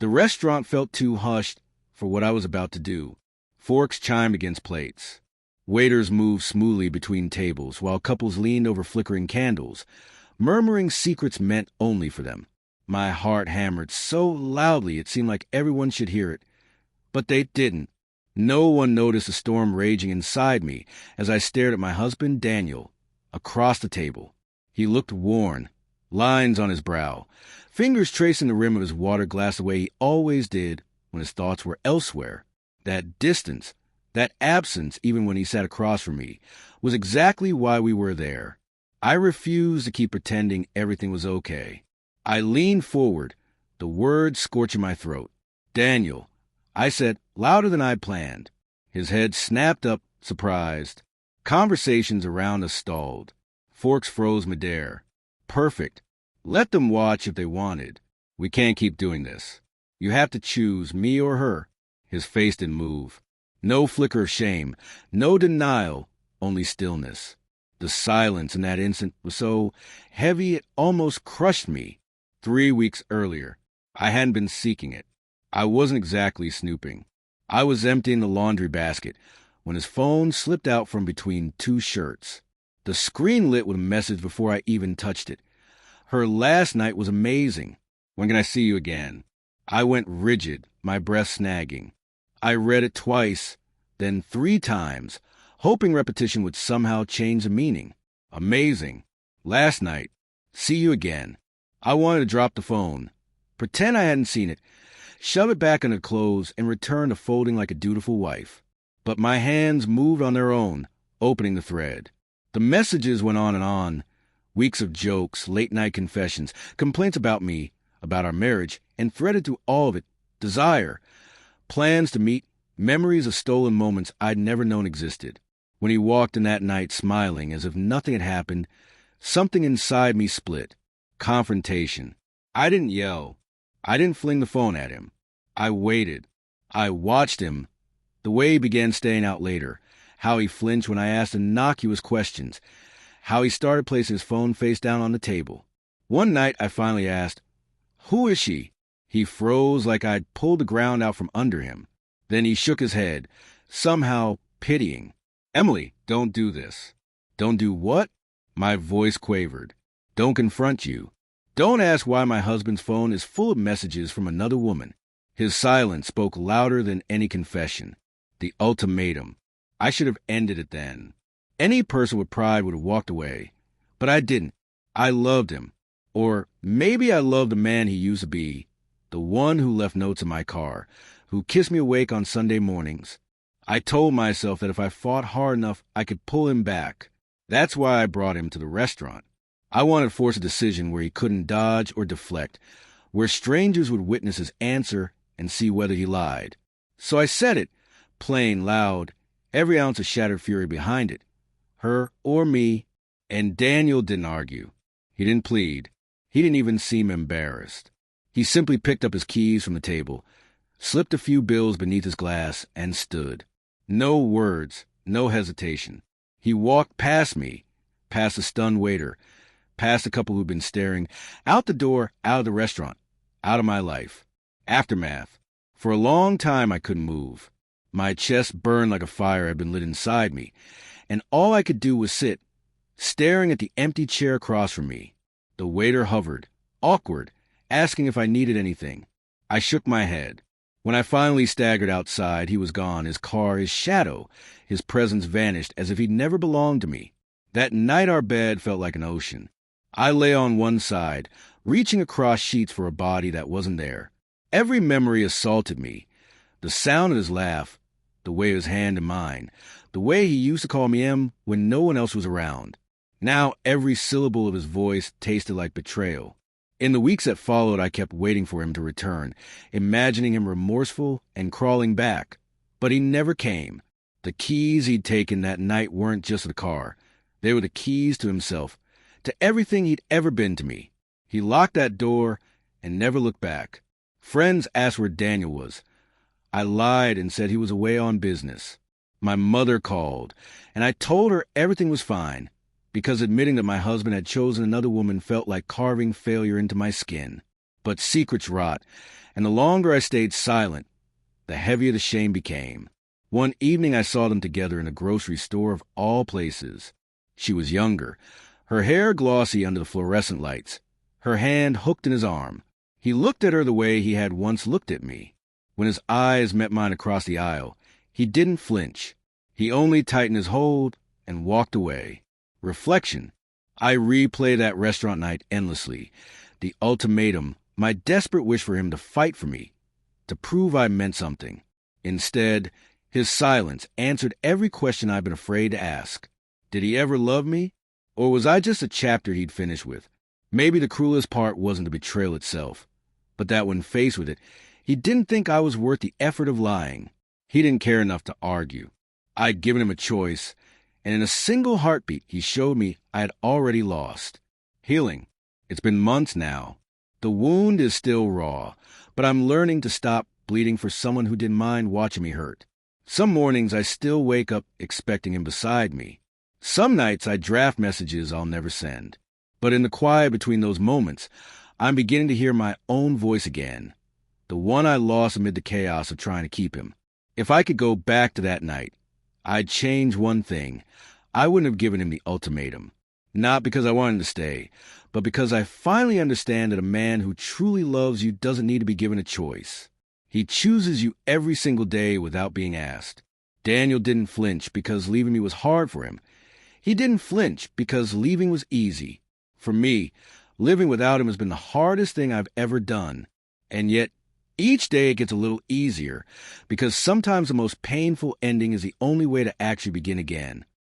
The restaurant felt too hushed for what I was about to do. Forks chimed against plates. Waiters moved smoothly between tables, while couples leaned over flickering candles, murmuring secrets meant only for them. My heart hammered so loudly it seemed like everyone should hear it. But they didn't. No one noticed the storm raging inside me as I stared at my husband, Daniel, across the table. He looked worn, lines on his brow, fingers tracing the rim of his water glass the way he always did when his thoughts were elsewhere. That distance, that absence, even when he sat across from me, was exactly why we were there. I refused to keep pretending everything was okay. I leaned forward, the words scorching my throat. "Daniel," I said, louder than I'd planned. His head snapped up, surprised. Conversations around us stalled. Forks froze midair. "Perfect. Let them watch if they wanted. We can't keep doing this. You have to choose, me or her." His face didn't move. No flicker of shame, no denial, only stillness. The silence in that instant was so heavy it almost crushed me. 3 weeks earlier, I hadn't been seeking it. I wasn't exactly snooping. I was emptying the laundry basket when his phone slipped out from between 2 shirts. The screen lit with a message before I even touched it. "Her last night was amazing. When can I see you again?" I went rigid, my breath snagging. I read it twice, then 3 times, hoping repetition would somehow change the meaning. Amazing. Last night. See you again. I wanted to drop the phone, pretend I hadn't seen it, shove it back under clothes, and return to folding like a dutiful wife. But my hands moved on their own, opening the thread. The messages went on, weeks of jokes, late-night confessions, complaints about me, about our marriage, and threaded through all of it, desire, plans to meet, memories of stolen moments I'd never known existed. When he walked in that night smiling as if nothing had happened, something inside me split. Confrontation. I didn't yell. I didn't fling the phone at him. I waited. I watched him. The way he began staying out later, how he flinched when I asked innocuous questions, how he started placing his phone face down on the table. One night I finally asked, "Who is she?" He froze like I'd pulled the ground out from under him. Then he shook his head, somehow pitying. "Emily, don't do this." "Don't do what?" My voice quavered. "Don't confront you. Don't ask why my husband's phone is full of messages from another woman." His silence spoke louder than any confession. The ultimatum. I should have ended it then. Any person with pride would have walked away. But I didn't. I loved him. Or maybe I loved the man he used to be. The one who left notes in my car, who kissed me awake on Sunday mornings. I told myself that if I fought hard enough, I could pull him back. That's why I brought him to the restaurant. I wanted to force a decision where he couldn't dodge or deflect, where strangers would witness his answer and see whether he lied. So I said it, plain, loud, every ounce of shattered fury behind it. Her or me. And Daniel didn't argue. He didn't plead. He didn't even seem embarrassed. He simply picked up his keys from the table, slipped a few bills beneath his glass, and stood. No words, no hesitation. He walked past me, past the stunned waiter, past the couple who'd been staring, out the door, out of the restaurant, out of my life. Aftermath. For a long time I couldn't move. My chest burned like a fire had been lit inside me, and all I could do was sit, staring at the empty chair across from me. The waiter hovered, awkward, asking if I needed anything. I shook my head. When I finally staggered outside, he was gone, his car, his shadow. His presence vanished as if he'd never belonged to me. That night our bed felt like an ocean. I lay on one side, reaching across sheets for a body that wasn't there. Every memory assaulted me. The sound of his laugh, the way of his hand in mine, the way he used to call me Em when no one else was around. Now every syllable of his voice tasted like betrayal. In the weeks that followed, I kept waiting for him to return, imagining him remorseful and crawling back. But he never came. The keys he'd taken that night weren't just the car. They were the keys to himself, to everything he'd ever been to me. He locked that door and never looked back. Friends asked where Daniel was. I lied and said he was away on business. My mother called, and I told her everything was fine, because admitting that my husband had chosen another woman felt like carving failure into my skin. But secrets rot, and the longer I stayed silent, the heavier the shame became. One evening I saw them together in a grocery store of all places. She was younger, her hair glossy under the fluorescent lights, her hand hooked in his arm. He looked at her the way he had once looked at me. When his eyes met mine across the aisle, he didn't flinch. He only tightened his hold and walked away. Reflection. I replay that restaurant night endlessly. The ultimatum, my desperate wish for him to fight for me, to prove I meant something. Instead, his silence answered every question I've been afraid to ask. Did he ever love me? Or was I just a chapter he'd finish with? Maybe the cruelest part wasn't the betrayal itself, but that when faced with it, he didn't think I was worth the effort of lying. He didn't care enough to argue. I'd given him a choice, and in a single heartbeat, he showed me I had already lost. Healing. It's been months now. The wound is still raw, but I'm learning to stop bleeding for someone who didn't mind watching me hurt. Some mornings I still wake up expecting him beside me. Some nights I draft messages I'll never send. But in the quiet between those moments, I'm beginning to hear my own voice again, the one I lost amid the chaos of trying to keep him. If I could go back to that night, I'd change one thing. I wouldn't have given him the ultimatum. Not because I wanted to stay, but because I finally understand that a man who truly loves you doesn't need to be given a choice. He chooses you every single day without being asked. Daniel didn't flinch because leaving me was hard for him. He didn't flinch because leaving was easy. For me, living without him has been the hardest thing I've ever done. And yet, each day it gets a little easier because sometimes the most painful ending is the only way to actually begin again.